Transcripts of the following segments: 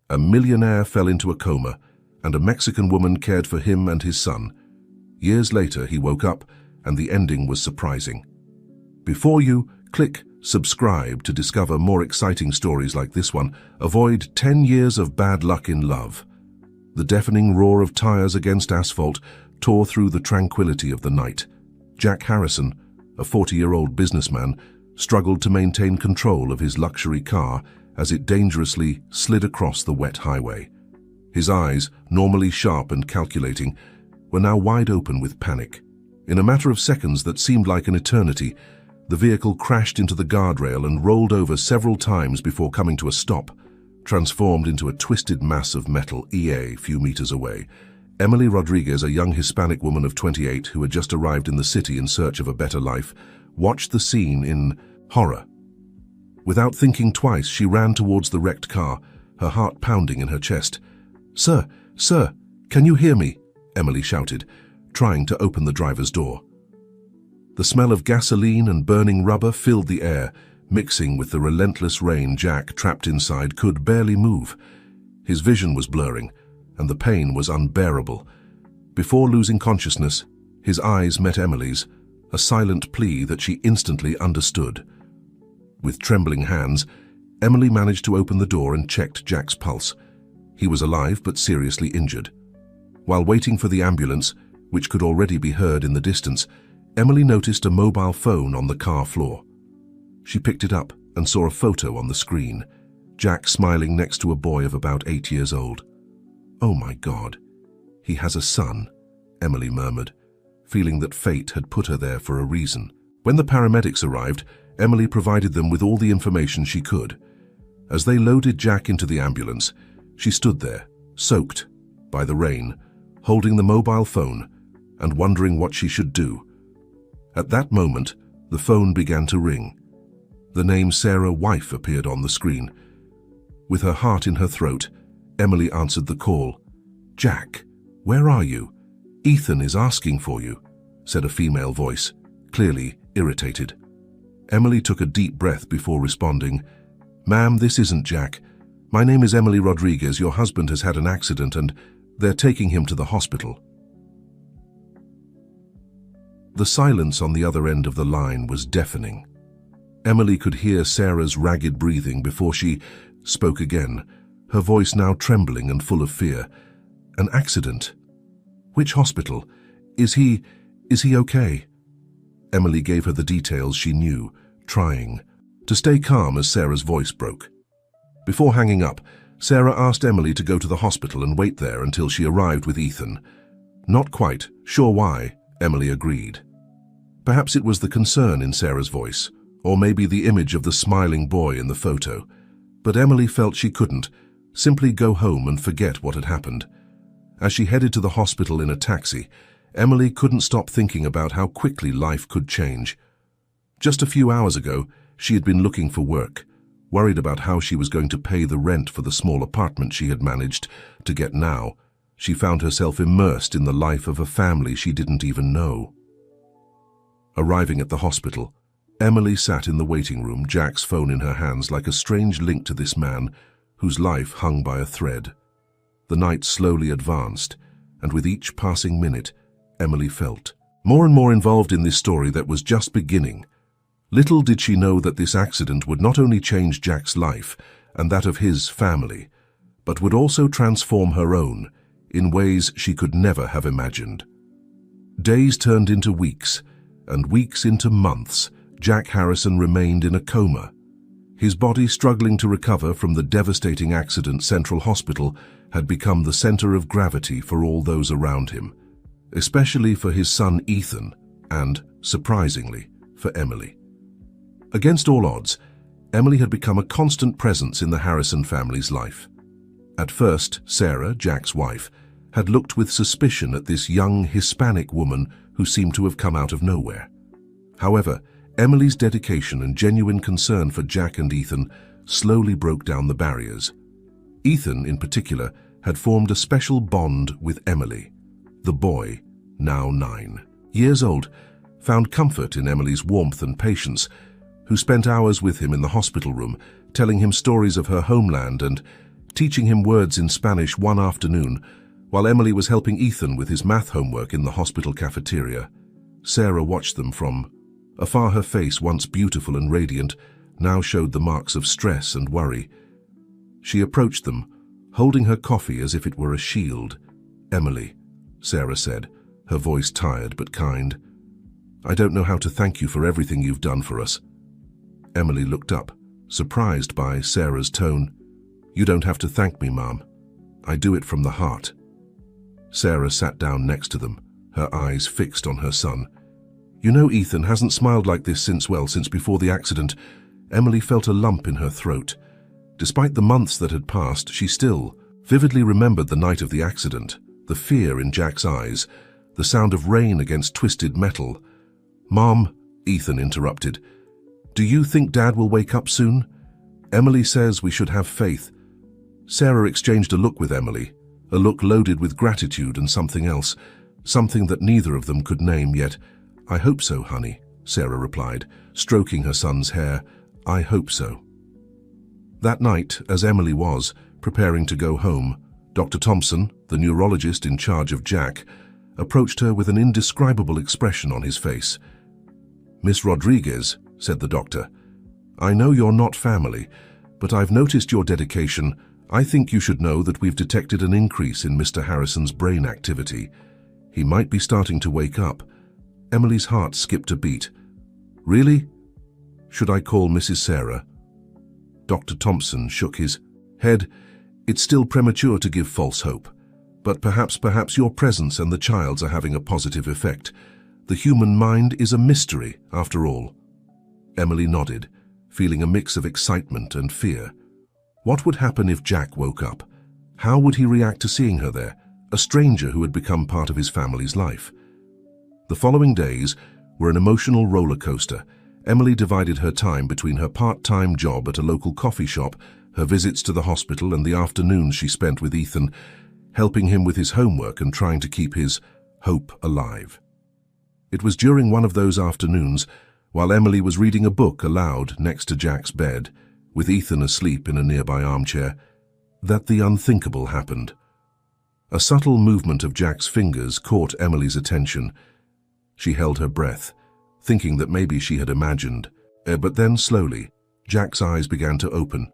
A millionaire fell into a coma, and a Mexican woman cared for him and his son. Years later, he woke up, and the ending was surprising. Before you click subscribe to discover more exciting stories like this one, avoid 10 years of bad luck in love. The deafening roar of tires against asphalt tore through the tranquility of the night. Jack Harrison, a 40-year-old businessman, struggled to maintain control of his luxury car as it dangerously slid across the wet highway. His eyes, normally sharp and calculating, were now wide open with panic. In a matter of seconds that seemed like an eternity, the vehicle crashed into the guardrail and rolled over several times before coming to a stop, transformed into a twisted mass of metal a few meters away. Emily Rodriguez, a young Hispanic woman of 28 who had just arrived in the city in search of a better life, watched the scene in horror. Without thinking twice, she ran towards the wrecked car, her heart pounding in her chest. "Sir, sir, can you hear me?" Emily shouted, trying to open the driver's door. The smell of gasoline and burning rubber filled the air, mixing with the relentless rain. Jack, trapped inside, could barely move. His vision was blurring, and the pain was unbearable. Before losing consciousness, his eyes met Emily's, a silent plea that she instantly understood. With trembling hands, Emily managed to open the door and checked Jack's pulse. He was alive but seriously injured. While waiting for the ambulance, which could already be heard in the distance, Emily noticed a mobile phone on the car floor. She picked it up and saw a photo on the screen, Jack smiling next to a boy of about 8 years old. "Oh my God, he has a son," Emily murmured, feeling that fate had put her there for a reason. When the paramedics arrived, Emily provided them with all the information she could. As they loaded Jack into the ambulance, she stood there, soaked by the rain, holding the mobile phone and wondering what she should do. At that moment, the phone began to ring. The name Sarah Wife appeared on the screen. With her heart in her throat, Emily answered the call. "Jack, where are you? Ethan is asking for you," said a female voice, clearly irritated. Emily took a deep breath before responding. "Ma'am, this isn't Jack. My name is Emily Rodriguez. Your husband has had an accident and they're taking him to the hospital." The silence on the other end of the line was deafening. Emily could hear Sarah's ragged breathing before she spoke again, her voice now trembling and full of fear. "An accident? Which hospital? Is he okay?" Emily gave her the details she knew, trying to stay calm as Sarah's voice broke. Before hanging up, Sarah asked Emily to go to the hospital and wait there until she arrived with Ethan. Not quite sure why, Emily agreed. Perhaps it was the concern in Sarah's voice, or maybe the image of the smiling boy in the photo. But Emily felt she couldn't simply go home and forget what had happened. As she headed to the hospital in a taxi, Emily couldn't stop thinking about how quickly life could change. Just a few hours ago, she had been looking for work, worried about how she was going to pay the rent for the small apartment she had managed to get. Now, she found herself immersed in the life of a family she didn't even know. Arriving at the hospital, Emily sat in the waiting room, Jack's phone in her hands, like a strange link to this man whose life hung by a thread. The night slowly advanced, and with each passing minute, Emily felt more and more involved in this story that was just beginning. Little did she know that this accident would not only change Jack's life and that of his family, but would also transform her own in ways she could never have imagined. Days turned into weeks, and weeks into months. Jack Harrison remained in a coma. His body, struggling to recover from the devastating accident, Central Hospital had become the center of gravity for all those around him, especially for his son Ethan and, surprisingly, for Emily. Against all odds, Emily had become a constant presence in the Harrison family's life. At first, Sarah, Jack's wife, had looked with suspicion at this young Hispanic woman who seemed to have come out of nowhere. However, Emily's dedication and genuine concern for Jack and Ethan slowly broke down the barriers. Ethan, in particular, had formed a special bond with Emily. The boy, now 9 years old, found comfort in Emily's warmth and patience, who spent hours with him in the hospital room, telling him stories of her homeland and teaching him words in Spanish one afternoon, while Emily was helping Ethan with his math homework in the hospital cafeteria. Sarah watched them from afar. Her face, once beautiful and radiant, now showed the marks of stress and worry. She approached them, holding her coffee as if it were a shield. "Emily," Sarah said, her voice tired but kind, "I don't know how to thank you for everything you've done for us." Emily looked up, surprised by Sarah's tone. "You don't have to thank me, Mom. I do it from the heart." Sarah sat down next to them, her eyes fixed on her son. "You know, Ethan hasn't smiled like this since before the accident." Emily felt a lump in her throat. Despite the months that had passed, she still vividly remembered the night of the accident, the fear in Jack's eyes, the sound of rain against twisted metal. "Mom," Ethan interrupted, "do you think Dad will wake up soon? Emily says we should have faith." Sarah exchanged a look with Emily, a look loaded with gratitude and something else, something that neither of them could name yet. "I hope so, honey," Sarah replied, stroking her son's hair. "I hope so." That night, as Emily was preparing to go home, Dr. Thompson, the neurologist in charge of Jack, approached her with an indescribable expression on his face. "Miss Rodriguez," said the doctor, "I know you're not family, but I've noticed your dedication. I think you should know that we've detected an increase in Mr. Harrison's brain activity. He might be starting to wake up." Emily's heart skipped a beat. "Really? Should I call Mrs. Sarah?" Dr. Thompson shook his head. "It's still premature to give false hope, but perhaps your presence and the child's are having a positive effect. The human mind is a mystery, after all." Emily nodded, feeling a mix of excitement and fear. What would happen if Jack woke up? How would he react to seeing her there, a stranger who had become part of his family's life? The following days were an emotional roller coaster. Emily divided her time between her part-time job at a local coffee shop, her visits to the hospital, and the afternoons she spent with Ethan, helping him with his homework and trying to keep his hope alive. It was during one of those afternoons, while Emily was reading a book aloud next to Jack's bed, with Ethan asleep in a nearby armchair, that the unthinkable happened. A subtle movement of Jack's fingers caught Emily's attention. She held her breath, thinking that maybe she had imagined, but then slowly, Jack's eyes began to open.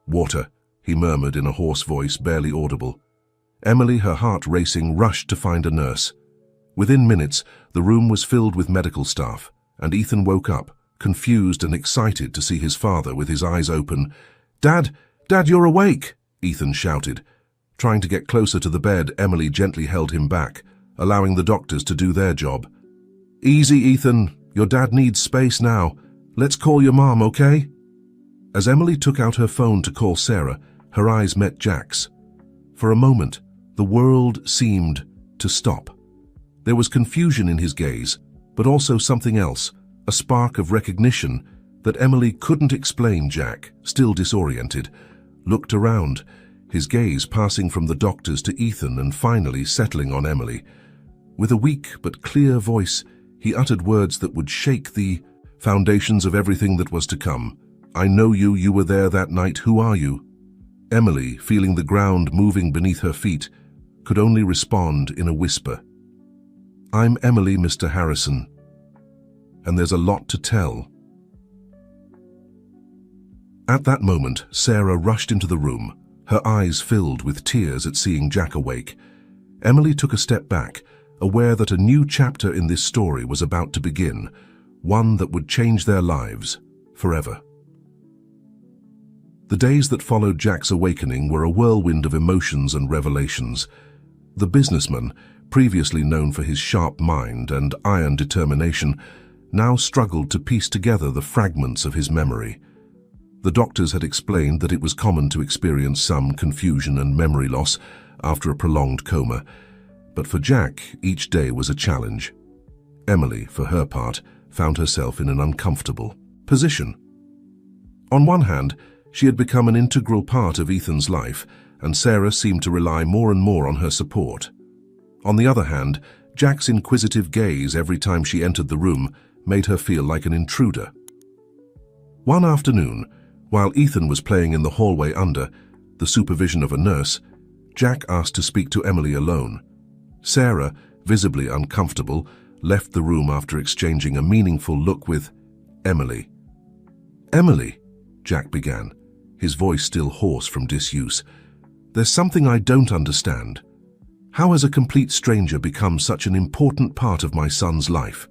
"Water," he murmured in a hoarse voice barely audible. Emily, her heart racing, rushed to find a nurse. Within minutes, the room was filled with medical staff, and Ethan woke up, confused and excited to see his father with his eyes open. Dad, you're awake!" Ethan shouted. Trying to get closer to the bed, Emily gently held him back, allowing the doctors to do their job. "Easy, Ethan. Your dad needs space now. Let's call your mom, okay?" As Emily took out her phone to call Sarah, her eyes met Jack's. For a moment, the world seemed to stop. There was confusion in his gaze, but also something else, a spark of recognition that Emily couldn't explain. Jack, still disoriented, looked around, his gaze passing from the doctors to Ethan and finally settling on Emily. With a weak but clear voice, he uttered words that would shake the foundations of everything that was to come. "I know you. You were there that night. Who are you?" Emily, feeling the ground moving beneath her feet, could only respond in a whisper. "I'm Emily, Mr. Harrison, and there's a lot to tell." At that moment, Sarah rushed into the room, her eyes filled with tears at seeing Jack awake. Emily took a step back, aware that a new chapter in this story was about to begin, one that would change their lives forever. The days that followed Jack's awakening were a whirlwind of emotions and revelations. The businessman, previously known for his sharp mind and iron determination, now struggled to piece together the fragments of his memory. The doctors had explained that it was common to experience some confusion and memory loss after a prolonged coma, but for Jack, each day was a challenge. Emily, for her part, found herself in an uncomfortable position. On one hand, she had become an integral part of Ethan's life, and Sarah seemed to rely more and more on her support. On the other hand, Jack's inquisitive gaze every time she entered the room made her feel like an intruder. One afternoon, while Ethan was playing in the hallway under, the the supervision of a nurse, Jack asked to speak to Emily alone. Sarah, visibly uncomfortable, left the room after exchanging a meaningful look with Emily. "Emily," Jack began, his voice still hoarse from disuse, "there's something I don't understand. How has a complete stranger become such an important part of my son's life?"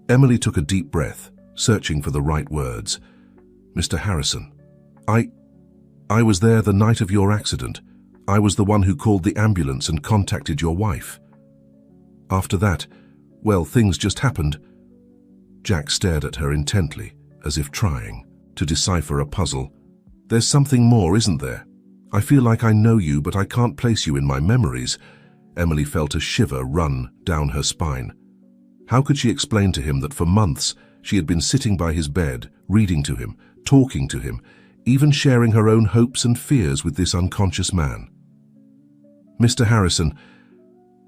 Emily took a deep breath, searching for the right words. "Mr. Harrison, I was there the night of your accident. I was the one who called the ambulance and contacted your wife. After that, well, things just happened." Jack stared at her intently, as if trying to decipher a puzzle. "There's something more, isn't there? I feel like I know you, but I can't place you in my memories." Emily felt a shiver run down her spine. How could she explain to him that for months she had been sitting by his bed, reading to him, talking to him, even sharing her own hopes and fears with this unconscious man? "Mr. Harrison,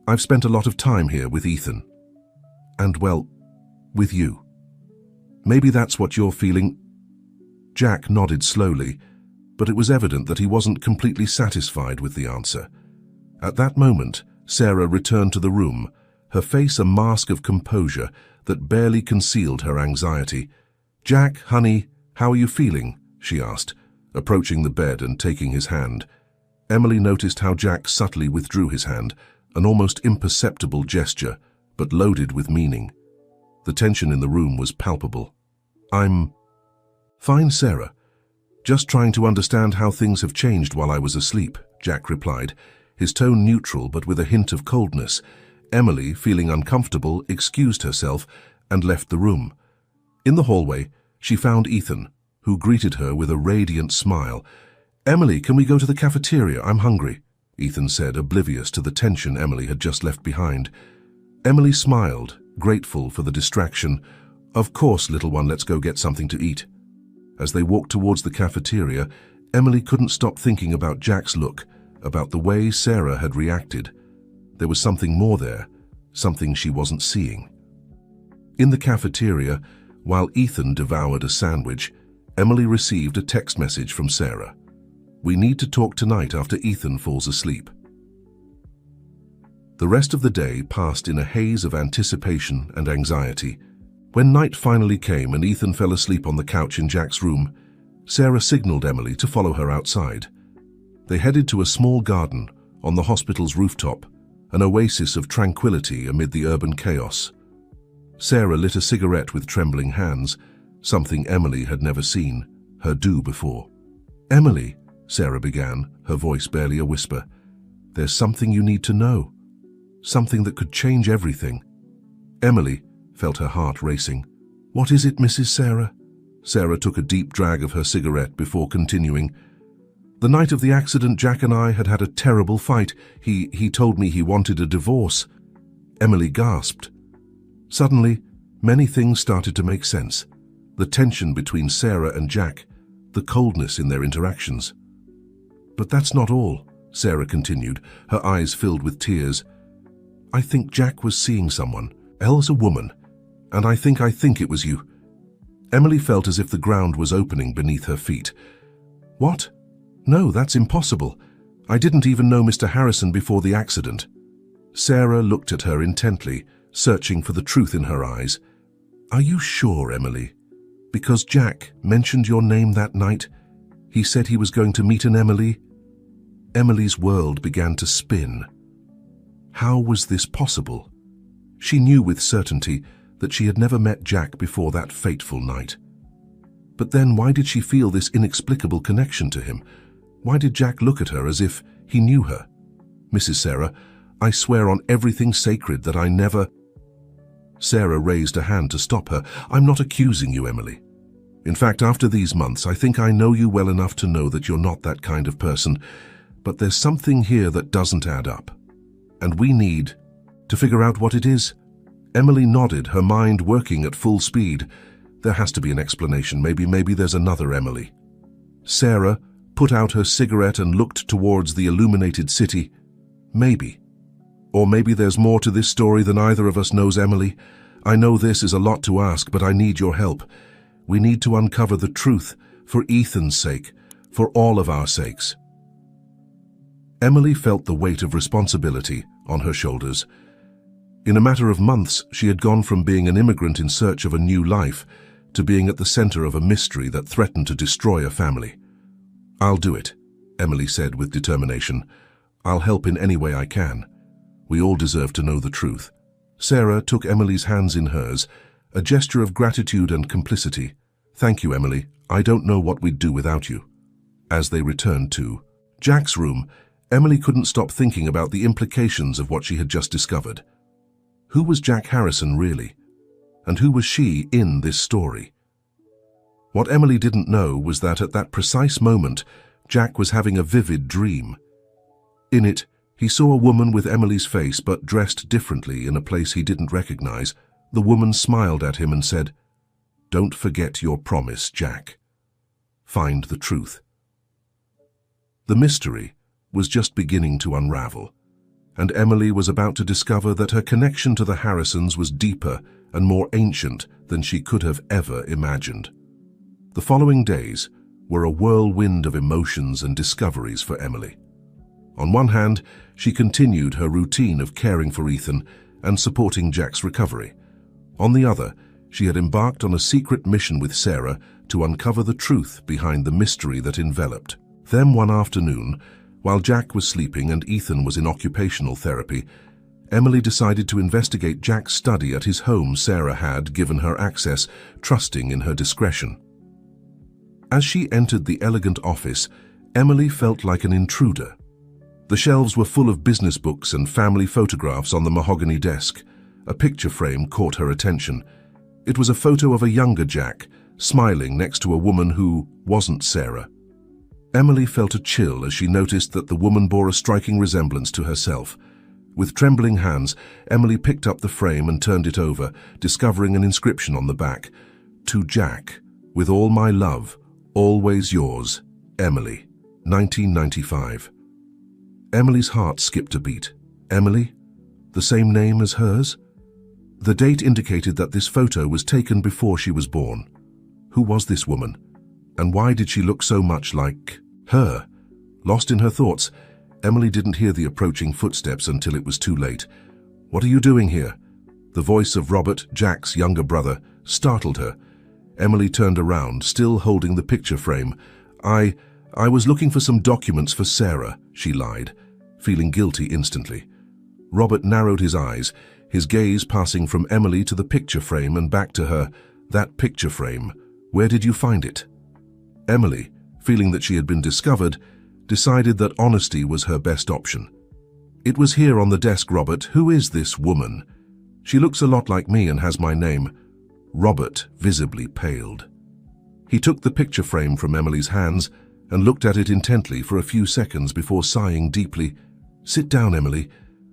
I've spent a lot of time here with Ethan. And, well, with you. Maybe that's what you're feeling." Jack nodded slowly, but it was evident that he wasn't completely satisfied with the answer. At that moment, Sarah returned to the room, her face a mask of composure that barely concealed her anxiety. "Jack, honey, how are you feeling?" she asked, approaching the bed and taking his hand. Emily noticed how Jack subtly withdrew his hand, an almost imperceptible gesture, but loaded with meaning. The tension in the room was palpable. "I'm fine, Sarah. Just trying to understand how things have changed while I was asleep," Jack replied, his tone neutral but with a hint of coldness. Emily, feeling uncomfortable, excused herself and left the room. In the hallway, she found Ethan, who greeted her with a radiant smile. "Emily, can we go to the cafeteria? I'm hungry," Ethan said, oblivious to the tension Emily had just left behind. Emily smiled, grateful for the distraction. "Of course, little one, let's go get something to eat." As they walked towards the cafeteria, Emily couldn't stop thinking about Jack's look, about the way Sarah had reacted. There was something more there, something she wasn't seeing. In the cafeteria, while Ethan devoured a sandwich, Emily received a text message from Sarah. "We need to talk tonight after Ethan falls asleep." The rest of the day passed in a haze of anticipation and anxiety. When night finally came and Ethan fell asleep on the couch in Jack's room, Sarah signaled Emily to follow her outside. They headed to a small garden on the hospital's rooftop, an oasis of tranquility amid the urban chaos. Sarah lit a cigarette with trembling hands, something Emily had never seen her do before. "Emily," Sarah began, her voice barely a whisper, "there's something you need to know. Something that could change everything." Emily felt her heart racing. "What is it, Mrs. Sarah?" Sarah took a deep drag of her cigarette before continuing. "The night of the accident, Jack and I had a terrible fight. He told me he wanted a divorce." Emily gasped. Suddenly, many things started to make sense. The tension between Sarah and Jack, the coldness in their interactions. "But that's not all," Sarah continued, her eyes filled with tears. "I think Jack was seeing someone, else a woman, and I think it was you." Emily felt as if the ground was opening beneath her feet. "What? No, that's impossible. I didn't even know Mr. Harrison before the accident." Sarah looked at her intently, searching for the truth in her eyes. "Are you sure, Emily? Because Jack mentioned your name that night. He said he was going to meet an Emily." Emily's world began to spin. How was this possible? She knew with certainty that she had never met Jack before that fateful night. But then why did she feel this inexplicable connection to him? Why did Jack look at her as if he knew her? "Mrs. Sarah, I swear on everything sacred that I never—" Sarah raised a hand to stop her. "I'm not accusing you, Emily. In fact, after these months, I think I know you well enough to know that you're not that kind of person. But there's something here that doesn't add up. And we need to figure out what it is." Emily nodded, her mind working at full speed. "There has to be an explanation. Maybe there's another Emily." Sarah put out her cigarette and looked towards the illuminated city. "Maybe. Or maybe there's more to this story than either of us knows, Emily. I know this is a lot to ask, but I need your help. We need to uncover the truth, for Ethan's sake, for all of our sakes." Emily felt the weight of responsibility on her shoulders. In a matter of months, she had gone from being an immigrant in search of a new life to being at the center of a mystery that threatened to destroy a family. "I'll do it," Emily said with determination. "I'll help in any way I can. We all deserve to know the truth." Sarah took Emily's hands in hers, a gesture of gratitude and complicity. "Thank you, Emily. I don't know what we'd do without you." As they returned to Jack's room, Emily couldn't stop thinking about the implications of what she had just discovered. Who was Jack Harrison really? And who was she in this story? What Emily didn't know was that at that precise moment, Jack was having a vivid dream. In it, he saw a woman with Emily's face but dressed differently in a place he didn't recognize. The woman smiled at him and said, "Don't forget your promise, Jack. Find the truth." The mystery was just beginning to unravel, and Emily was about to discover that her connection to the Harrisons was deeper and more ancient than she could have ever imagined. The following days were a whirlwind of emotions and discoveries for Emily. On one hand, she continued her routine of caring for Ethan and supporting Jack's recovery. On the other, she had embarked on a secret mission with Sarah to uncover the truth behind the mystery that enveloped them. One afternoon, while Jack was sleeping and Ethan was in occupational therapy, Emily decided to investigate Jack's study at his home. Sarah had given her access, trusting in her discretion. As she entered the elegant office, Emily felt like an intruder. The shelves were full of business books and family photographs on the mahogany desk. A picture frame caught her attention. It was a photo of a younger Jack, smiling next to a woman who wasn't Sarah. Emily felt a chill as she noticed that the woman bore a striking resemblance to herself. With trembling hands, Emily picked up the frame and turned it over, discovering an inscription on the back. "To Jack, with all my love, always yours, Emily, 1995. Emily's heart skipped a beat. Emily? The same name as hers? The date indicated that this photo was taken before she was born. Who was this woman? And why did she look so much like her? Lost in her thoughts, Emily didn't hear the approaching footsteps until it was too late. "What are you doing here?" The voice of Robert, Jack's younger brother, startled her. Emily turned around, still holding the picture frame. I was looking for some documents for Sarah," she lied, feeling guilty instantly. Robert narrowed his eyes, his gaze passing from Emily to the picture frame and back to her. "That picture frame, where did you find it?" Emily, feeling that she had been discovered, decided that honesty was her best option. "It was here on the desk, Robert. Who is this woman? She looks a lot like me and has my name." Robert visibly paled. He took the picture frame from Emily's hands and looked at it intently for a few seconds before sighing deeply. "Sit down, Emily.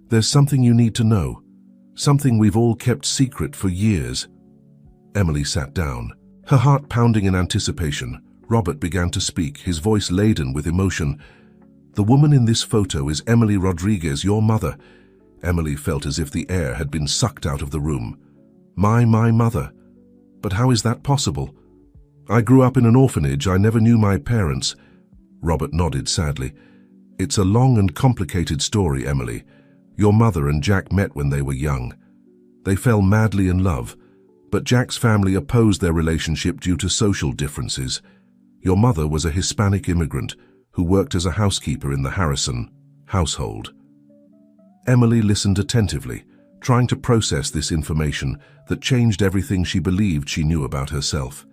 There's something you need to know. Something we've all kept secret for years." Emily sat down, her heart pounding in anticipation. Robert began to speak, his voice laden with emotion. "The woman in this photo is Emily Rodriguez, your mother." Emily felt as if the air had been sucked out of the room. My mother? But how is that possible? I grew up in an orphanage. I never knew my parents." Robert nodded sadly. "It's a long and complicated story, Emily. Your mother and Jack met when they were young. They fell madly in love, but Jack's family opposed their relationship due to social differences. Your mother was a Hispanic immigrant who worked as a housekeeper in the Harrison household." Emily listened attentively, trying to process this information that changed everything she believed she knew about herself.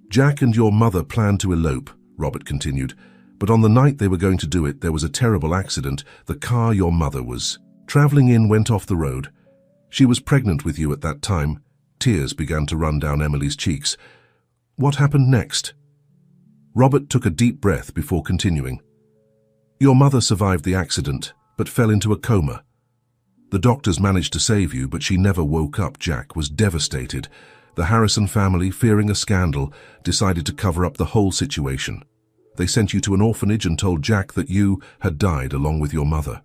"Jack and your mother planned to elope," Robert continued, "but on the night they were going to do it, there was a terrible accident. The car your mother was traveling in went off the road. She was pregnant with you at that time." Tears began to run down Emily's cheeks. "What happened next?" Robert took a deep breath before continuing. "Your mother survived the accident, but fell into a coma. The doctors managed to save you, but she never woke up." Jack was devastated. The Harrison family, fearing a scandal, decided to cover up the whole situation. They sent you to an orphanage and told Jack that you had died along with your mother.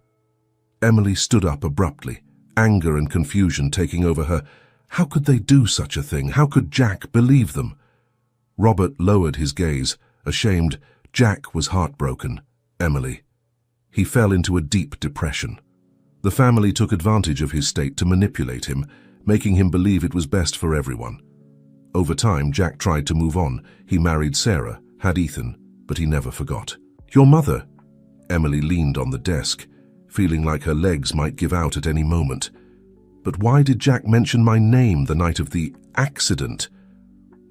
Emily stood up abruptly, anger and confusion taking over her. How could they do such a thing? How could Jack believe them? Robert lowered his gaze, ashamed. Jack was heartbroken. "Emily, He fell into a deep depression. The family took advantage of his state to manipulate him, making him believe it was best for everyone. Over time, Jack tried to move on. He married Sarah, had Ethan, but he never forgot. "Your mother?" Emily leaned on the desk, feeling like her legs might give out at any moment. "But why did Jack mention my name the night of the accident?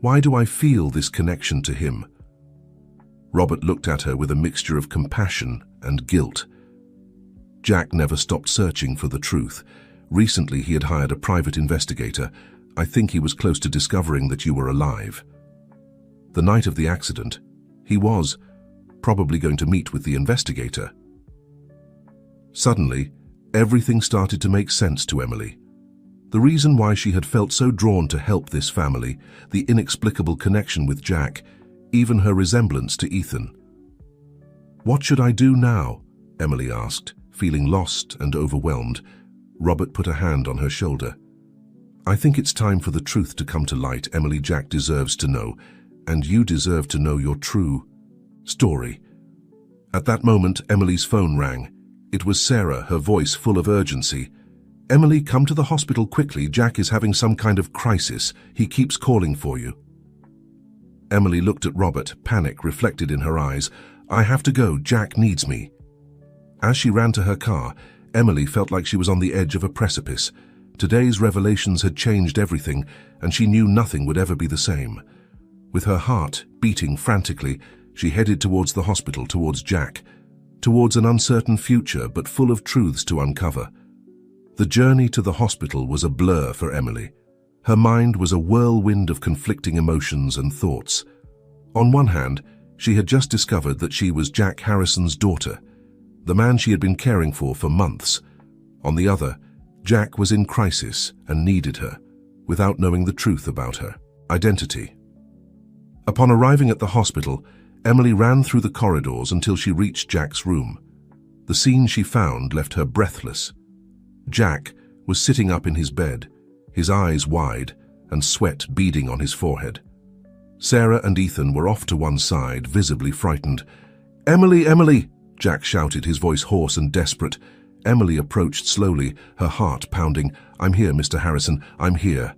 Why do I feel this connection to him?" Robert looked at her with a mixture of compassion and guilt. Jack never stopped searching for the truth. Recently, he had hired a private investigator. "I think he was close to discovering that you were alive." The night of the accident, he was probably going to meet with the investigator. Suddenly, everything started to make sense to Emily. The reason why she had felt so drawn to help this family, the inexplicable connection with Jack, even her resemblance to Ethan. "What should I do now?" Emily asked, feeling lost and overwhelmed. Robert put a hand on her shoulder. "I think it's time for the truth to come to light, Emily. Jack deserves to know, and you deserve to know your true story." At that moment, Emily's phone rang. It was Sarah, her voice full of urgency. "Emily, come to the hospital quickly. Jack is having some kind of crisis. He keeps calling for you." Emily looked at Robert, panic reflected in her eyes. "I have to go. Jack needs me." As she ran to her car, Emily felt like she was on the edge of a precipice. Today's revelations had changed everything, and she knew nothing would ever be the same. With her heart beating frantically, she headed towards the hospital, towards Jack, towards an uncertain future but full of truths to uncover. The journey to the hospital was a blur for Emily. Her mind was a whirlwind of conflicting emotions and thoughts. On one hand, she had just discovered that she was Jack Harrison's daughter, the man she had been caring for months. On the other, Jack was in crisis and needed her, without knowing the truth about her identity. Upon arriving at the hospital, Emily ran through the corridors until she reached Jack's room. The scene she found left her breathless. Jack was sitting up in his bed, his eyes wide and sweat beading on his forehead. Sarah and Ethan were off to one side, visibly frightened. "Emily, Emily!" Jack shouted, his voice hoarse and desperate. Emily approached slowly, her heart pounding. "I'm here, Mr. Harrison, I'm here."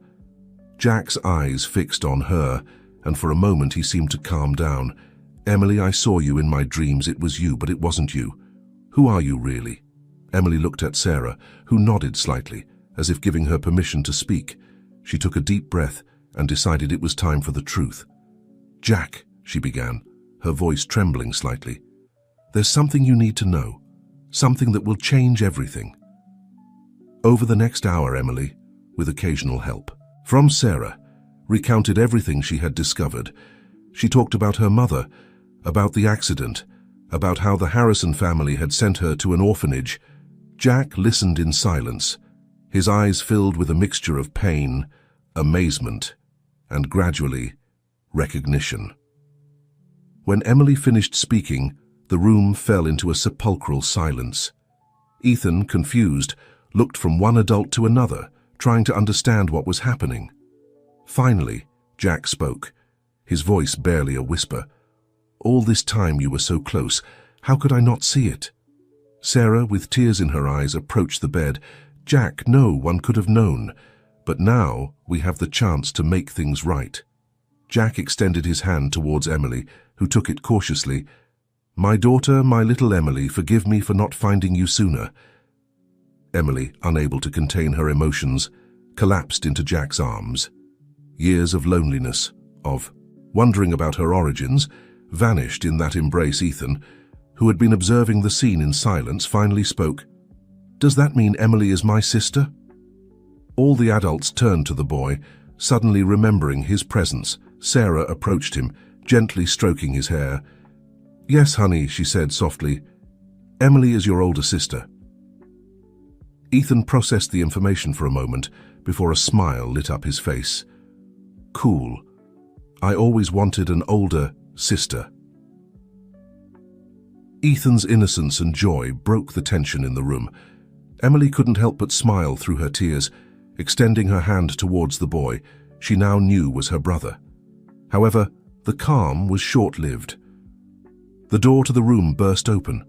Jack's eyes fixed on her, and for a moment he seemed to calm down. "Emily, I saw you in my dreams. It was you, but it wasn't you. Who are you really?" Emily looked at Sarah, who nodded slightly, as if giving her permission to speak. She took a deep breath and decided it was time for the truth. "Jack," she began, her voice trembling slightly, "there's something you need to know, something that will change everything." Over the next hour, Emily, with occasional help from Sarah, recounted everything she had discovered. She talked about her mother, about the accident, about how the Harrison family had sent her to an orphanage. Jack listened in silence, his eyes filled with a mixture of pain, amazement, and gradually, recognition. When Emily finished speaking, the room fell into a sepulchral silence. Ethan, confused, looked from one adult to another, trying to understand what was happening. Finally, Jack spoke, his voice barely a whisper. "All this time you were so close. How could I not see it?" Sarah, with tears in her eyes, approached the bed. "Jack, no one could have known. But now we have the chance to make things right." Jack extended his hand towards Emily, who took it cautiously. "My daughter, my little Emily, forgive me for not finding you sooner." Emily, unable to contain her emotions, collapsed into Jack's arms. Years of loneliness, of wondering about her origins, vanished in that embrace. Ethan, who had been observing the scene in silence, finally spoke. "Does that mean Emily is my sister?" All the adults turned to the boy, suddenly remembering his presence. Sarah approached him, gently stroking his hair. "Yes, honey," she said softly. "Emily is your older sister." Ethan processed the information for a moment before a smile lit up his face. "Cool. I always wanted an older sister." Ethan's innocence and joy broke the tension in the room. Emily couldn't help but smile through her tears, extending her hand towards the boy she now knew was her brother. However, the calm was short-lived. The door to the room burst open,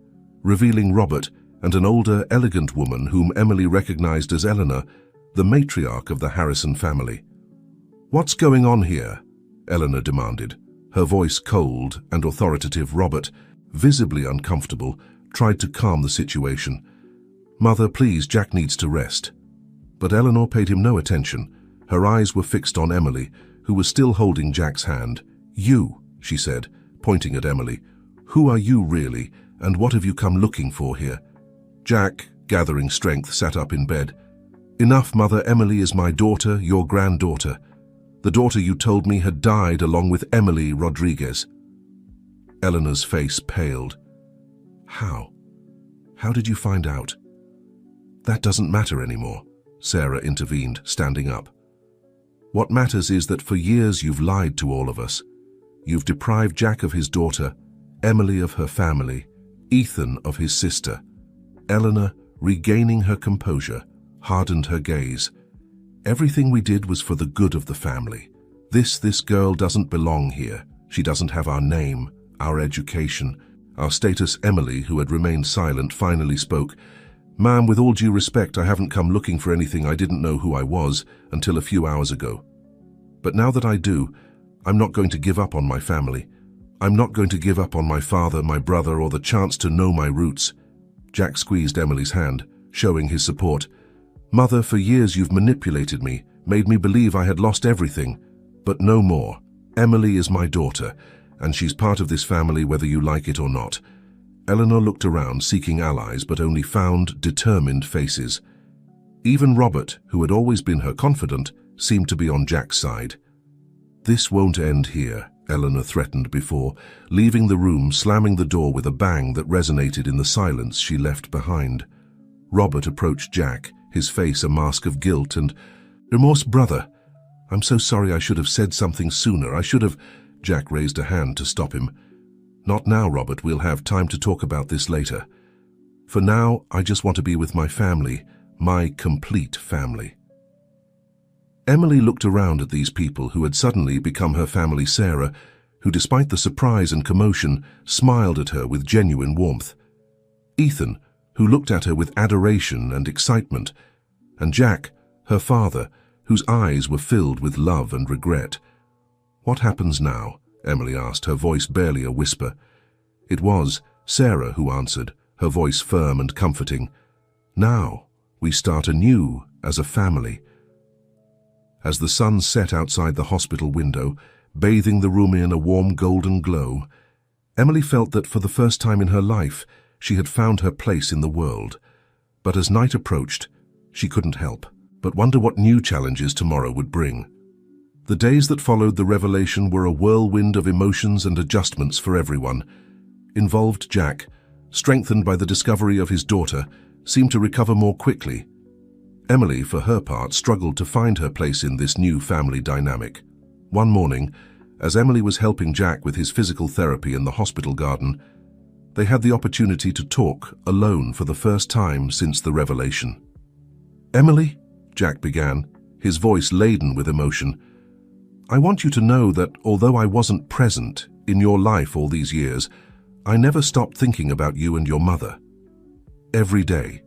revealing Robert and an older, elegant woman whom Emily recognized as Eleanor, the matriarch of the Harrison family. "What's going on here?" Eleanor demanded. Her voice cold and authoritative. Robert, visibly uncomfortable, tried to calm the situation. "Mother, please, Jack needs to rest." But Eleanor paid him no attention. Her eyes were fixed on Emily, who was still holding Jack's hand. "You," she said, pointing at Emily. "Who are you really, and what have you come looking for here?" Jack, gathering strength, sat up in bed. "Enough, Mother. Emily is my daughter, your granddaughter. The daughter you told me had died along with Emily Rodriguez." Eleanor's face paled. "How? How did you find out?" "That doesn't matter anymore," Sarah intervened, standing up. "What matters is that for years you've lied to all of us. You've deprived Jack of his daughter, Emily of her family, Ethan of his sister." Eleanor, regaining her composure, hardened her gaze. "Everything we did was for the good of the family. This girl doesn't belong here. She doesn't have our name, our education, our status." Emily, who had remained silent, finally spoke. "Ma'am, with all due respect, I haven't come looking for anything. I didn't know who I was until a few hours ago. But now that I do, I'm not going to give up on my family. I'm not going to give up on my father, my brother, or the chance to know my roots." Jack squeezed Emily's hand, showing his support. "Mother, for years you've manipulated me, made me believe I had lost everything. But no more. Emily is my daughter, and she's part of this family whether you like it or not." Eleanor looked around, seeking allies, but only found determined faces. Even Robert, who had always been her confidant, seemed to be on Jack's side. "This won't end here," Eleanor threatened before, leaving the room, slamming the door with a bang that resonated in the silence she left behind. Robert approached Jack, his face a mask of guilt and remorse. "Brother, I'm so sorry. I should have said something sooner. I should have—" Jack raised a hand to stop him. "Not now, Robert. We'll have time to talk about this later. For now, I just want to be with my family, my complete family." Emily looked around at these people who had suddenly become her family. Sarah, who despite the surprise and commotion, smiled at her with genuine warmth. Ethan, who looked at her with adoration and excitement. And Jack, her father, whose eyes were filled with love and regret. "What happens now?" Emily asked, her voice barely a whisper. It was Sarah who answered, her voice firm and comforting. "Now, we start anew as a family." As the sun set outside the hospital window, bathing the room in a warm golden glow, Emily felt that for the first time in her life, she had found her place in the world. But as night approached, she couldn't help but wonder what new challenges tomorrow would bring. The days that followed the revelation were a whirlwind of emotions and adjustments for everyone. Involved Jack, strengthened by the discovery of his daughter, seemed to recover more quickly. Emily, for her part, struggled to find her place in this new family dynamic. One morning, as Emily was helping Jack with his physical therapy in the hospital garden, they had the opportunity to talk alone for the first time since the revelation. "Emily," Jack began, his voice laden with emotion, "I want you to know that although I wasn't present in your life all these years, I never stopped thinking about you and your mother. Every day."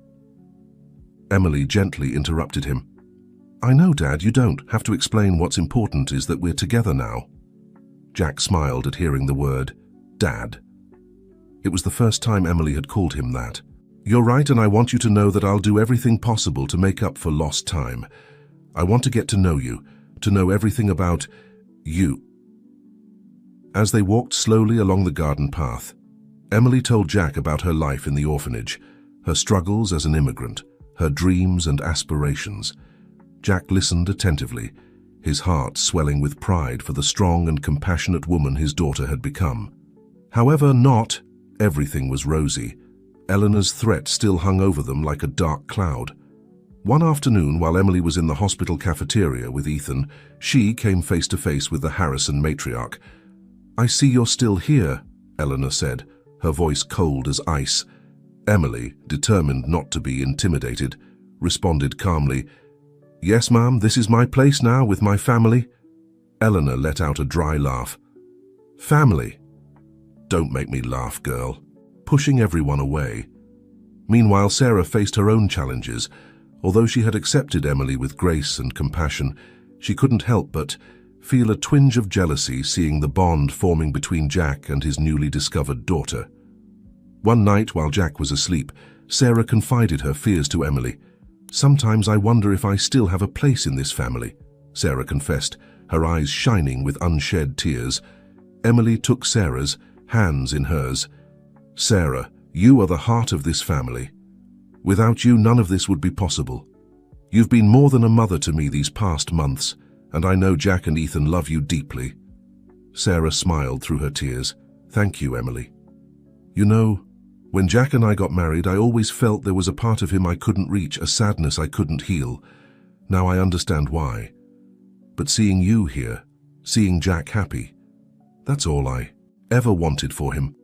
Emily gently interrupted him. "I know, Dad, you don't have to explain. What's important is that we're together now." Jack smiled at hearing the word, Dad. It was the first time Emily had called him that. "You're right, and I want you to know that I'll do everything possible to make up for lost time. I want to get to know you, to know everything about you." As they walked slowly along the garden path, Emily told Jack about her life in the orphanage, her struggles as an immigrant, her dreams and aspirations. Jack listened attentively, his heart swelling with pride for the strong and compassionate woman his daughter had become. However, not everything was rosy. Eleanor's threat still hung over them like a dark cloud. One afternoon, while Emily was in the hospital cafeteria with Ethan, she came face to face with the Harrison matriarch. "I see you're still here," Eleanor said, her voice cold as ice. Emily, determined not to be intimidated, responded calmly, "Yes, ma'am, this is my place now with my family." Eleanor let out a dry laugh. "Family? Don't make me laugh, girl. pushing everyone away. Meanwhile, Sarah faced her own challenges. Although she had accepted Emily with grace and compassion, she couldn't help but feel a twinge of jealousy seeing the bond forming between Jack and his newly discovered daughter. One night, while Jack was asleep, Sarah confided her fears to Emily. "Sometimes I wonder if I still have a place in this family," Sarah confessed, her eyes shining with unshed tears. Emily took Sarah's hands in hers. "Sarah, you are the heart of this family. Without you, none of this would be possible. You've been more than a mother to me these past months, and I know Jack and Ethan love you deeply." Sarah smiled through her tears. "Thank you, Emily. You know, when Jack and I got married, I always felt there was a part of him I couldn't reach, a sadness I couldn't heal. Now I understand why. But seeing you here, seeing Jack happy, that's all I ever wanted for him."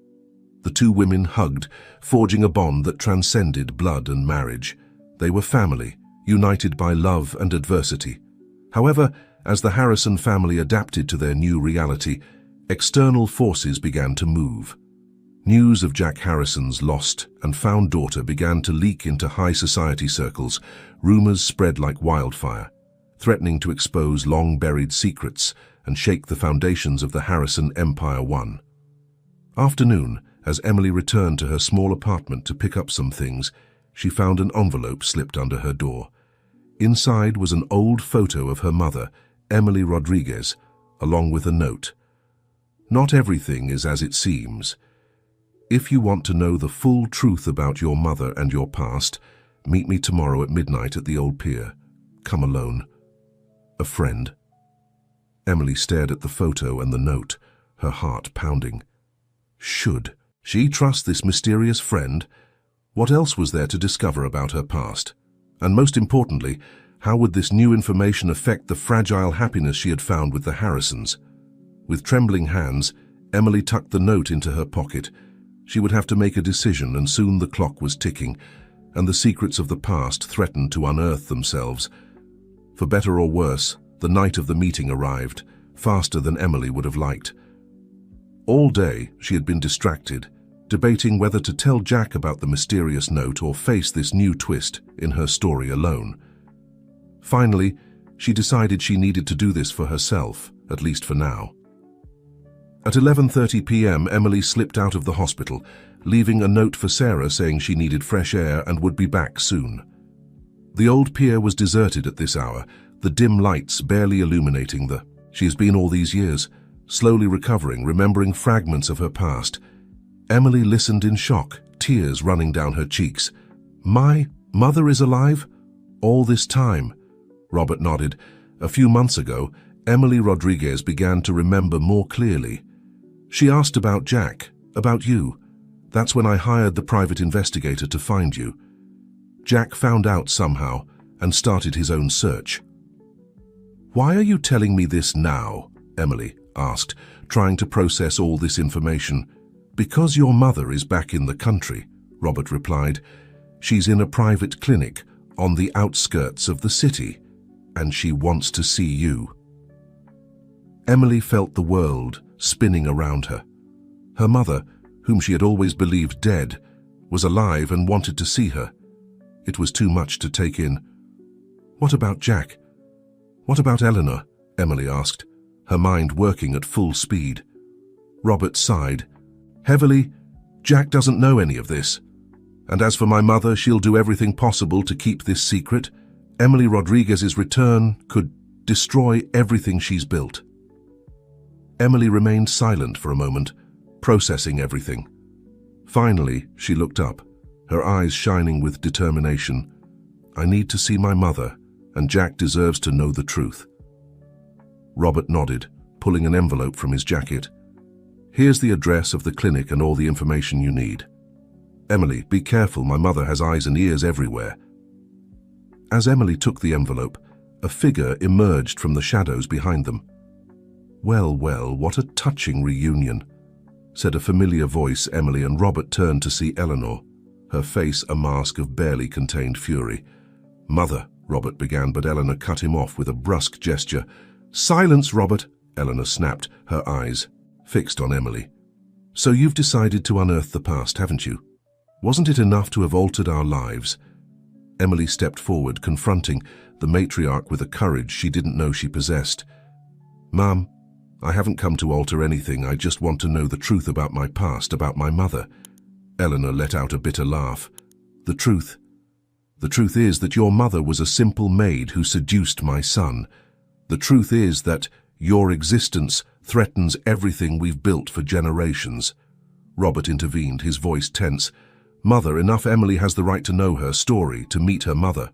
The two women hugged, forging a bond that transcended blood and marriage. They were family, united by love and adversity. However, as the Harrison family adapted to their new reality, external forces began to move. News of Jack Harrison's lost and found daughter began to leak into high society circles. Rumors spread like wildfire, threatening to expose long-buried secrets and shake the foundations of the Harrison Empire. One afternoon, as Emily returned to her small apartment to pick up some things, she found an envelope slipped under her door. Inside was an old photo of her mother, Emily Rodriguez, along with a note. "Not everything is as it seems. If you want to know the full truth about your mother and your past, meet me tomorrow at midnight at the old pier. Come alone. A friend." Emily stared at the photo and the note, her heart pounding. Should she trust this mysterious friend? What else was there to discover about her past? And most importantly, how would this new information affect the fragile happiness she had found with the Harrisons? With trembling hands, Emily tucked the note into her pocket. She would have to make a decision, and soon the clock was ticking, and the secrets of the past threatened to unearth themselves. For better or worse, the night of the meeting arrived, faster than Emily would have liked. All day, she had been distracted, debating whether to tell Jack about the mysterious note or face this new twist in her story alone. Finally, she decided she needed to do this for herself, at least for now. At 11:30 p.m., Emily slipped out of the hospital, leaving a note for Sarah saying she needed fresh air and would be back soon. The old pier was deserted at this hour, the dim lights barely illuminating the... She has been all these years, slowly recovering, remembering fragments of her past. Emily listened in shock, tears running down her cheeks. "My mother is alive? All this time?" Robert nodded. A few months ago, Emily Rodriguez began to remember more clearly. "She asked about Jack, about you. That's when I hired the private investigator to find you. Jack found out somehow and started his own search." "Why are you telling me this now?" Emily asked, trying to process all this information. "Because your mother is back in the country," Robert replied. "She's in a private clinic on the outskirts of the city, and she wants to see you." Emily felt the world spinning around her. Her mother, whom she had always believed dead, was alive and wanted to see her. It was too much to take in. "What about Jack? What about Eleanor?" Emily asked, her mind working at full speed. Robert sighed. Heavily, "Jack doesn't know any of this. And as for my mother, she'll do everything possible to keep this secret. Emily Rodriguez's return could destroy everything she's built." Emily remained silent for a moment, processing everything. Finally, she looked up, her eyes shining with determination. "I need to see my mother, and Jack deserves to know the truth." Robert nodded, pulling an envelope from his jacket. "Here's the address of the clinic and all the information you need. Emily, be careful, my mother has eyes and ears everywhere." As Emily took the envelope, a figure emerged from the shadows behind them. "Well, well, what a touching reunion," said a familiar voice. Emily and Robert turned to see Eleanor, her face a mask of barely contained fury. "Mother," Robert began, but Eleanor cut him off with a brusque gesture. "Silence, Robert," Eleanor snapped, her eyes fixed on Emily. So you've decided to unearth the past, haven't you? Wasn't it enough to have altered our lives? Emily stepped forward, confronting the matriarch with a courage she didn't know she possessed. Mom, I haven't come to alter anything. I just want to know the truth about my past, about my mother. Eleanor let out a bitter laugh. The truth? The truth is that your mother was a simple maid who seduced my son. The truth is that your existence threatens everything we've built for generations. Robert intervened, his voice tense. Mother, enough. Emily has the right to know her story, to meet her mother.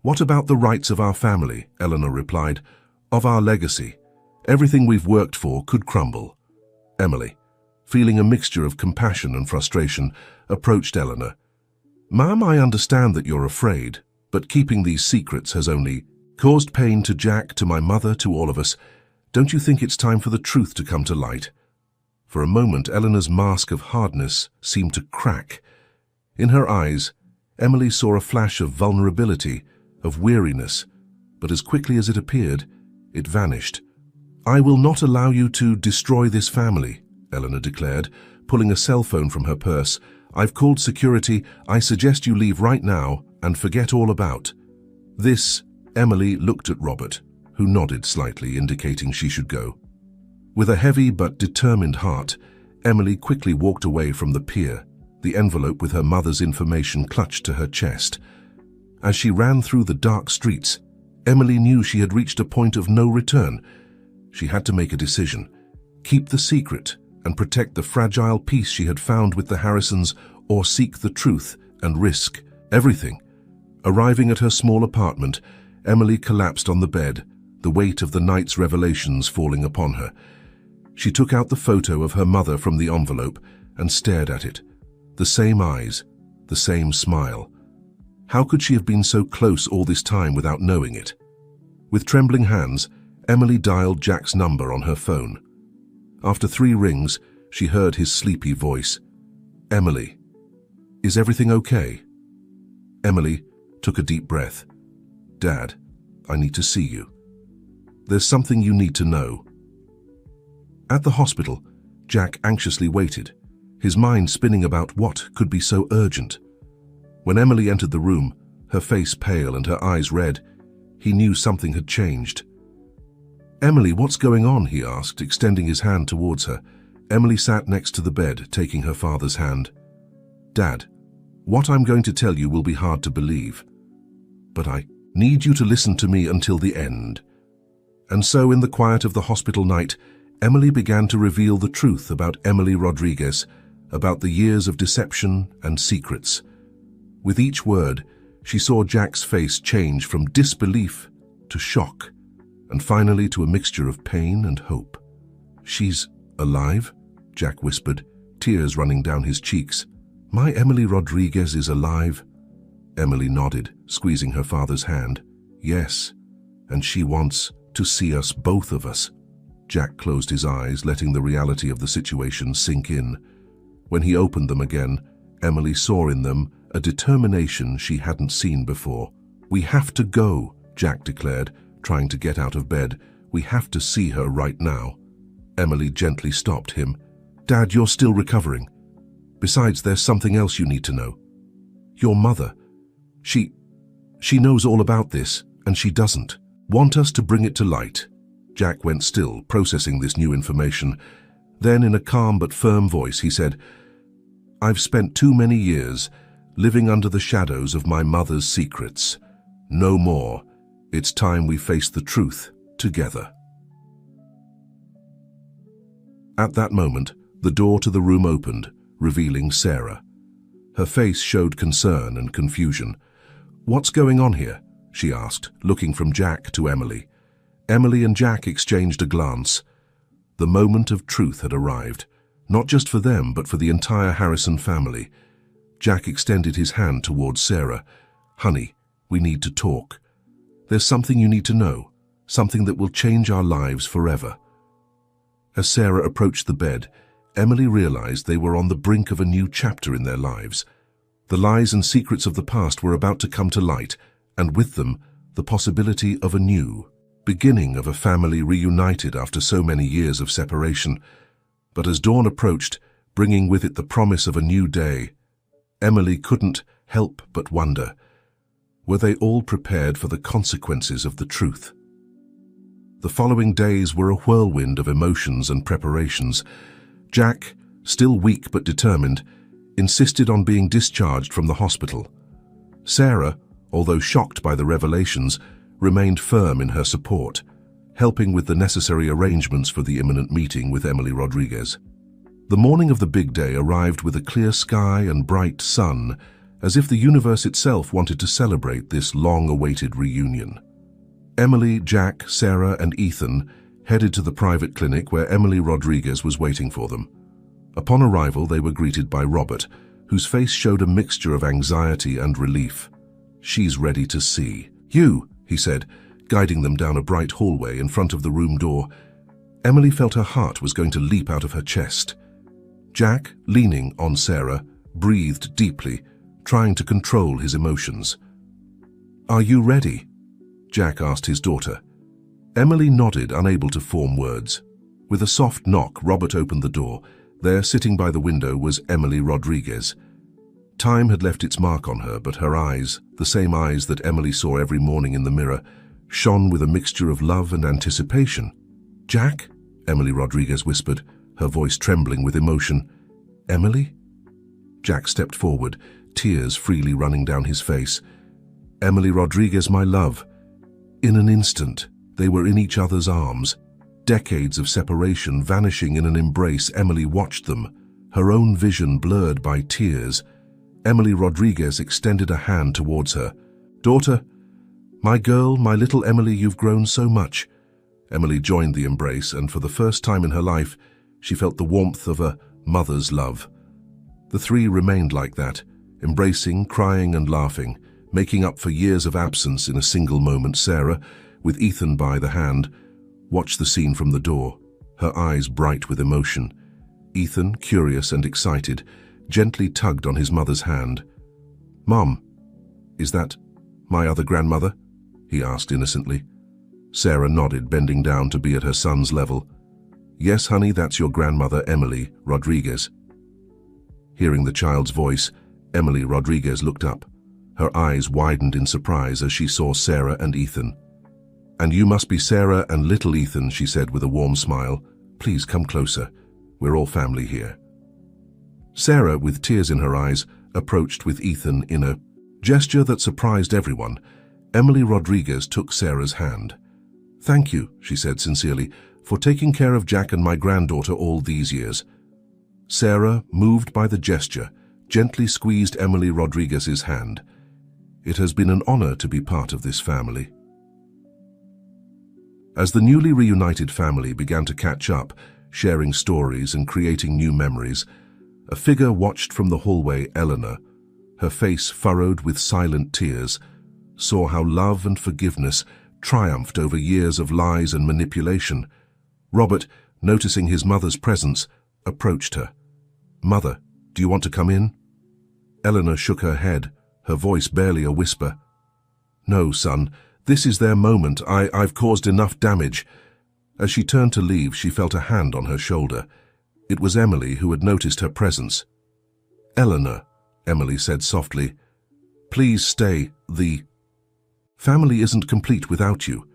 What about the rights of our family? Eleanor replied. Of our legacy. Everything we've worked for could crumble. Emily, feeling a mixture of compassion and frustration, approached Eleanor. Ma'am, I understand that you're afraid, but keeping these secrets has only caused pain to Jack, to my mother, to all of us. Don't you think it's time for the truth to come to light? For a moment, Eleanor's mask of hardness seemed to crack. In her eyes, Emily saw a flash of vulnerability, of weariness, but as quickly as it appeared, it vanished. I will not allow you to destroy this family, Eleanor declared, pulling a cell phone from her purse. I've called security. I suggest you leave right now and forget all about this. Emily looked at Robert, who nodded slightly, indicating she should go. With a heavy but determined heart, Emily quickly walked away from the pier, the envelope with her mother's information clutched to her chest. As she ran through the dark streets, Emily knew she had reached a point of no return. She had to make a decision: keep the secret and protect the fragile peace she had found with the Harrisons, or seek the truth and risk everything. Arriving at her small apartment, Emily collapsed on the bed, the weight of the night's revelations falling upon her. She took out the photo of her mother from the envelope and stared at it. The same eyes, the same smile. How could she have been so close all this time without knowing it? With trembling hands, Emily dialed Jack's number on her phone. After 3 rings, she heard his sleepy voice. Emily, is everything okay? Emily took a deep breath. Dad, I need to see you. There's something you need to know. At the hospital, Jack anxiously waited, his mind spinning about what could be so urgent. When Emily entered the room, her face pale and her eyes red, he knew something had changed. Emily, what's going on? He asked, extending his hand towards her. Emily sat next to the bed, taking her father's hand. Dad, what I'm going to tell you will be hard to believe, but I need you to listen to me until the end. And so, in the quiet of the hospital night, Emily began to reveal the truth about Emily Rodriguez, about the years of deception and secrets. With each word, she saw Jack's face change from disbelief to shock, and finally to a mixture of pain and hope. She's alive? Jack whispered, tears running down his cheeks. My Emily Rodriguez is alive? Emily nodded, squeezing her father's hand. Yes, and she wants to see us, both of us. Jack closed his eyes, letting the reality of the situation sink in. When he opened them again, Emily saw in them a determination she hadn't seen before. We have to go, Jack declared, trying to get out of bed. We have to see her right now. Emily gently stopped him. Dad, you're still recovering. Besides, there's something else you need to know. Your mother. She knows all about this, and she doesn't want us to bring it to light. Jack went still, processing this new information. Then, in a calm but firm voice, he said, I've spent too many years living under the shadows of my mother's secrets. No more. It's time we face the truth together. At that moment, the door to the room opened, revealing Sarah. Her face showed concern and confusion. What's going on here? She asked, looking from Jack to Emily. Emily and Jack exchanged a glance. The moment of truth had arrived, not just for them, but for the entire Harrison family. Jack extended his hand towards Sarah. Honey, we need to talk. There's something you need to know, something that will change our lives forever. As Sarah approached the bed, Emily realized they were on the brink of a new chapter in their lives. The lies and secrets of the past were about to come to light, and with them, the possibility of a new beginning of a family reunited after so many years of separation. But as dawn approached, bringing with it the promise of a new day, Emily couldn't help but wonder, were they all prepared for the consequences of the truth? The following days were a whirlwind of emotions and preparations. Jack, still weak but determined, insisted on being discharged from the hospital. Sarah, although shocked by the revelations, remained firm in her support, helping with the necessary arrangements for the imminent meeting with Emily Rodriguez. The morning of the big day arrived with a clear sky and bright sun, as if the universe itself wanted to celebrate this long-awaited reunion. Emily, Jack, Sarah, and Ethan headed to the private clinic where Emily Rodriguez was waiting for them. Upon arrival, they were greeted by Robert, whose face showed a mixture of anxiety and relief. "She's ready to see you," he said, guiding them down a bright hallway in front of the room door. Emily felt her heart was going to leap out of her chest. Jack, leaning on Sarah, breathed deeply, trying to control his emotions. "Are you ready?" Jack asked his daughter. Emily nodded, unable to form words. With a soft knock, Robert opened the door. There, sitting by the window, was Emily Rodriguez. Time had left its mark on her, but her eyes, the same eyes that Emily saw every morning in the mirror, shone with a mixture of love and anticipation. "Jack?" Emily Rodriguez whispered, her voice trembling with emotion. "Emily?" Jack stepped forward, tears freely running down his face. "Emily Rodriguez, my love." In an instant, they were in each other's arms. Decades of separation vanishing in an embrace. Emily watched them, her own vision blurred by tears. Emily Rodriguez extended a hand towards her. "Daughter, my girl, my little Emily, you've grown so much." Emily joined the embrace, and for the first time in her life, she felt the warmth of a mother's love. The three remained like that, embracing, crying, and laughing, making up for years of absence in a single moment. Sarah, with Ethan by the hand, watched the scene from the door, her eyes bright with emotion. Ethan, curious and excited, gently tugged on his mother's hand. "Mom, is that my other grandmother?" he asked innocently. Sarah nodded, bending down to be at her son's level. "Yes, honey, that's your grandmother, Emily Rodriguez." Hearing the child's voice, Emily Rodriguez looked up. Her eyes widened in surprise as she saw Sarah and Ethan. "And you must be Sarah and little Ethan," she said with a warm smile. "Please come closer. We're all family here." Sarah, with tears in her eyes, approached with Ethan in a gesture that surprised everyone. Emily Rodriguez took Sarah's hand. "Thank you," she said sincerely, "for taking care of Jack and my granddaughter all these years." Sarah, moved by the gesture, gently squeezed Emily Rodriguez's hand. "It has been an honor to be part of this family." As the newly reunited family began to catch up, sharing stories and creating new memories, a figure watched from the hallway. Eleanor, her face furrowed with silent tears, saw how love and forgiveness triumphed over years of lies and manipulation. Robert, noticing his mother's presence, approached her. "Mother, do you want to come in?" Eleanor shook her head, her voice barely a whisper. "No, son. This is their moment. I've caused enough damage." As she turned to leave, she felt a hand on her shoulder. It was Emily, who had noticed her presence. "Eleanor," Emily said softly, "please stay. The family isn't complete without you."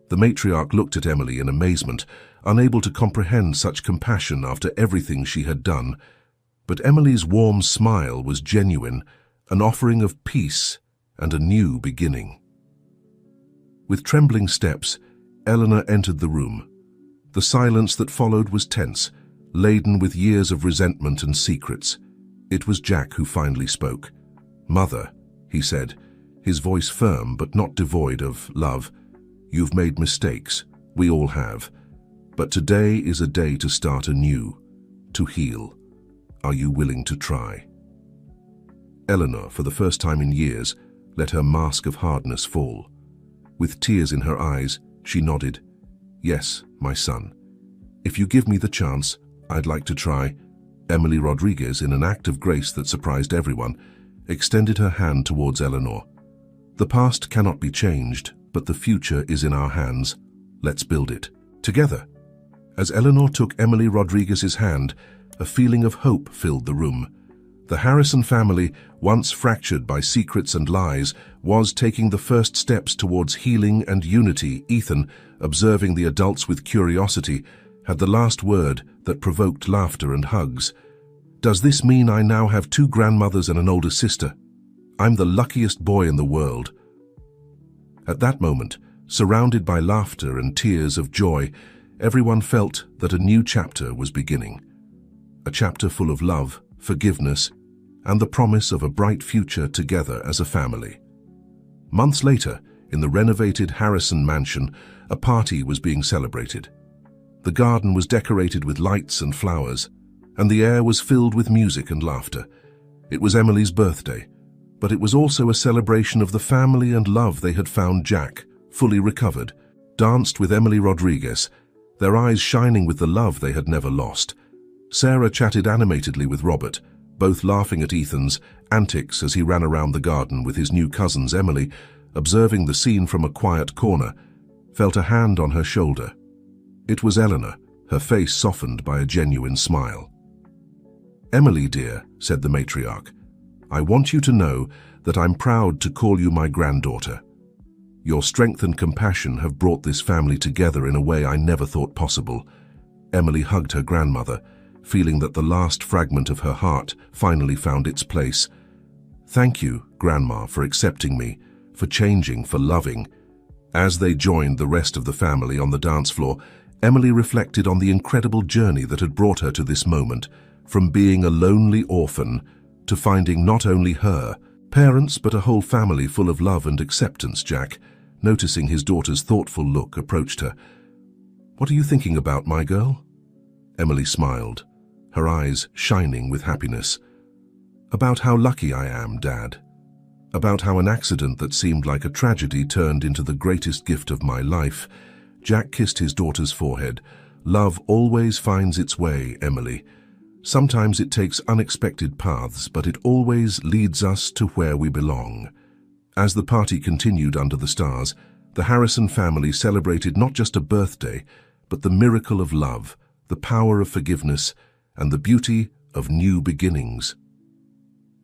The matriarch looked at Emily in amazement, unable to comprehend such compassion after everything she had done. But Emily's warm smile was genuine, an offering of peace and a new beginning. With trembling steps, Eleanor entered the room. The silence that followed was tense, laden with years of resentment and secrets. It was Jack who finally spoke. "Mother," he said, his voice firm but not devoid of love, "you've made mistakes. We all have. But today is a day to start anew, to heal. Are you willing to try?" Eleanor, for the first time in years, let her mask of hardness fall. With tears in her eyes, she nodded. "Yes, my son. If you give me the chance, I'd like to try." Emily Rodriguez, in an act of grace that surprised everyone, extended her hand towards Eleanor. "The past cannot be changed, but the future is in our hands. Let's build it together." As Eleanor took Emily Rodriguez's hand, a feeling of hope filled the room. The Harrison family, once fractured by secrets and lies, was taking the first steps towards healing and unity. Ethan, observing the adults with curiosity, had the last word that provoked laughter and hugs. "Does this mean I now have 2 grandmothers and an older sister? I'm the luckiest boy in the world." At that moment, surrounded by laughter and tears of joy, everyone felt that a new chapter was beginning. A chapter full of love, forgiveness, and the promise of a bright future together as a family. Months later, in the renovated Harrison mansion, a party was being celebrated. The garden was decorated with lights and flowers, and the air was filled with music and laughter. It was Emily's birthday, but it was also a celebration of the family and love they had found. Jack, fully recovered, danced with Emily Rodriguez, their eyes shining with the love they had never lost. Sarah chatted animatedly with Robert, both laughing at Ethan's antics as he ran around the garden with his new cousins. Emily, observing the scene from a quiet corner, felt a hand on her shoulder. It was Eleanor, her face softened by a genuine smile. "Emily, dear," said the matriarch, "I want you to know that I'm proud to call you my granddaughter. Your strength and compassion have brought this family together in a way I never thought possible." Emily hugged her grandmother, feeling that the last fragment of her heart finally found its place. "Thank you, Grandma, for accepting me, for changing, for loving." As they joined the rest of the family on the dance floor, Emily reflected on the incredible journey that had brought her to this moment, from being a lonely orphan to finding not only her parents but a whole family full of love and acceptance. Jack, noticing his daughter's thoughtful look, approached her. "What are you thinking about, my girl?" Emily smiled, her eyes shining with happiness. "About how lucky I am, Dad. About how an accident that seemed like a tragedy turned into the greatest gift of my life." Jack kissed his daughter's forehead. "Love always finds its way, Emily. Sometimes it takes unexpected paths, but it always leads us to where we belong." As the party continued under the stars, the Harrison family celebrated not just a birthday, but the miracle of love, the power of forgiveness, and the beauty of new beginnings.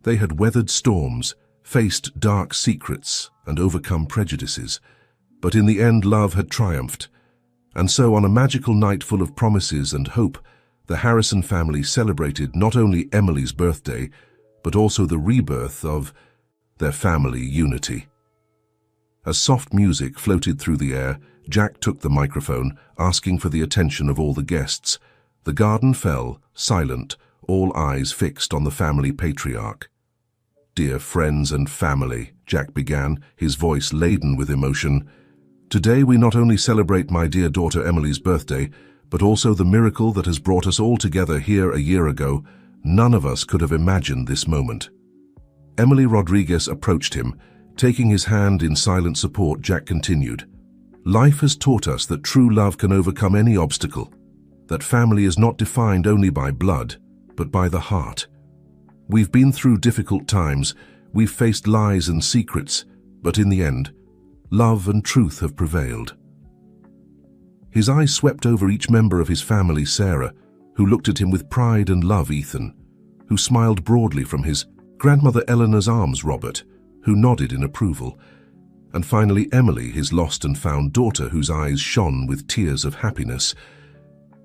They had weathered storms, faced dark secrets, and overcome prejudices, but in the end love had triumphed. And so on a magical night full of promises and hope, the Harrison family celebrated not only Emily's birthday, but also the rebirth of their family unity. As soft music floated through the air, Jack took the microphone, asking for the attention of all the guests. The garden fell, silent, all eyes fixed on the family patriarch. "Dear friends and family," Jack began, his voice laden with emotion, "today we not only celebrate my dear daughter Emily's birthday, but also the miracle that has brought us all together here a year ago. None of us could have imagined this moment." Emily Rodriguez approached him, taking his hand in silent support. Jack continued, "Life has taught us that true love can overcome any obstacle, that family is not defined only by blood, but by the heart. We've been through difficult times, we've faced lies and secrets, but in the end, love and truth have prevailed." His eyes swept over each member of his family. Sarah, who looked at him with pride and love. Ethan, who smiled broadly from his grandmother Eleanor's arms. Robert, who nodded in approval. And finally Emily, his lost and found daughter, whose eyes shone with tears of happiness.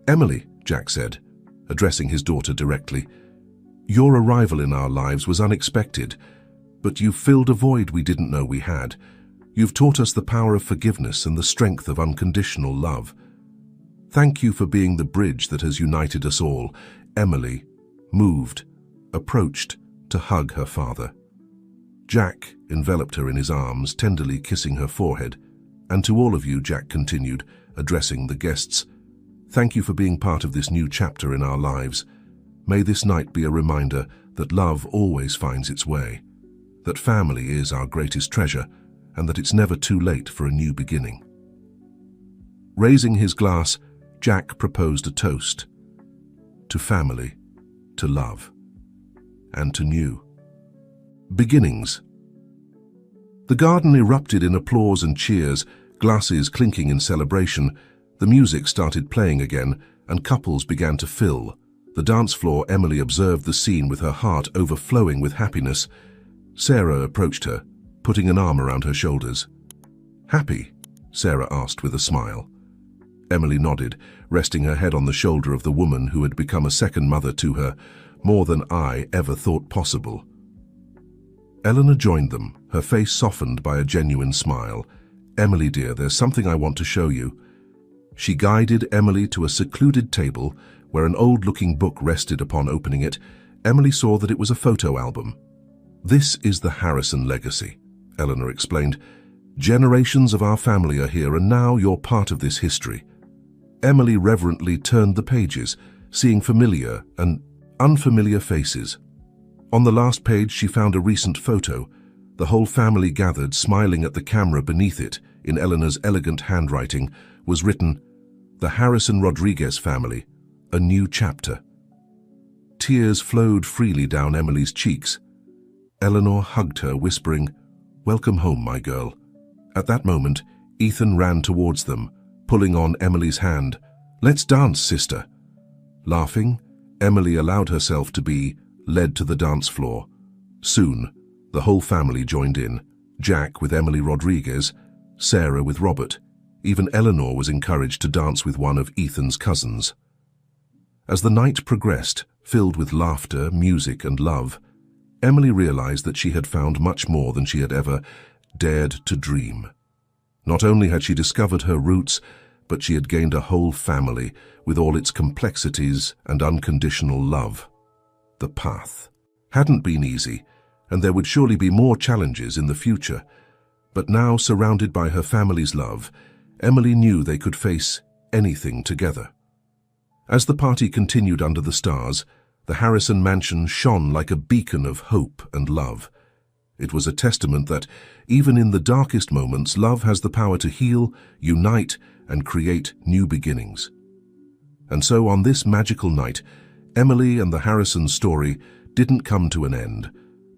"Emily," Jack said, addressing his daughter directly, "your arrival in our lives was unexpected, but you've filled a void we didn't know we had. You've taught us the power of forgiveness and the strength of unconditional love. Thank you for being the bridge that has united us all." Emily, moved, approached to hug her father. Jack enveloped her in his arms, tenderly kissing her forehead. "And to all of you," Jack continued, addressing the guests, "thank you for being part of this new chapter in our lives. May this night be a reminder that love always finds its way, that family is our greatest treasure, and that it's never too late for a new beginning." Raising his glass, Jack proposed a toast to family, to love, and to new beginnings. The garden erupted in applause and cheers, glasses clinking in celebration. The music started playing again, and couples began to fill. The dance floor, Emily observed the scene with her heart overflowing with happiness. Sarah approached her, putting an arm around her shoulders. "Happy?" Sarah asked with a smile. Emily nodded, resting her head on the shoulder of the woman who had become a second mother to her, more than I ever thought possible. Eleanor joined them, her face softened by a genuine smile. "Emily, dear, there's something I want to show you." She guided Emily to a secluded table where an old-looking book rested. Upon opening it, Emily saw that it was a photo album. "This is the Harrison legacy," Eleanor explained. "Generations of our family are here, and now you're part of this history." Emily reverently turned the pages, seeing familiar and unfamiliar faces. On the last page, she found a recent photo. The whole family gathered, smiling at the camera. Beneath it, in Eleanor's elegant handwriting, was written, "The Harrison Rodriguez family, a new chapter." Tears flowed freely down Emily's cheeks. Eleanor hugged her, whispering, "Welcome home, my girl." At that moment, Ethan ran towards them, pulling on Emily's hand. "Let's dance, sister." Laughing, Emily allowed herself to be led to the dance floor. Soon, the whole family joined in, Jack with Emily Rodriguez, Sarah with Robert. Even Eleanor was encouraged to dance with one of Ethan's cousins. As the night progressed, filled with laughter, music, and love, Emily realized that she had found much more than she had ever dared to dream. Not only had she discovered her roots, but she had gained a whole family with all its complexities and unconditional love. The path hadn't been easy, and there would surely be more challenges in the future. But now, surrounded by her family's love, Emily knew they could face anything together. As the party continued under the stars, the Harrison mansion shone like a beacon of hope and love. It was a testament that, even in the darkest moments, love has the power to heal, unite, and create new beginnings. And so on this magical night, Emily and the Harrison story didn't come to an end,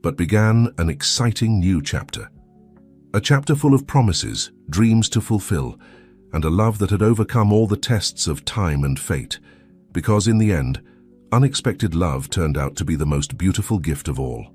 but began an exciting new chapter. A chapter full of promises, dreams to fulfill, and a love that had overcome all the tests of time and fate. Because in the end, unexpected love turned out to be the most beautiful gift of all.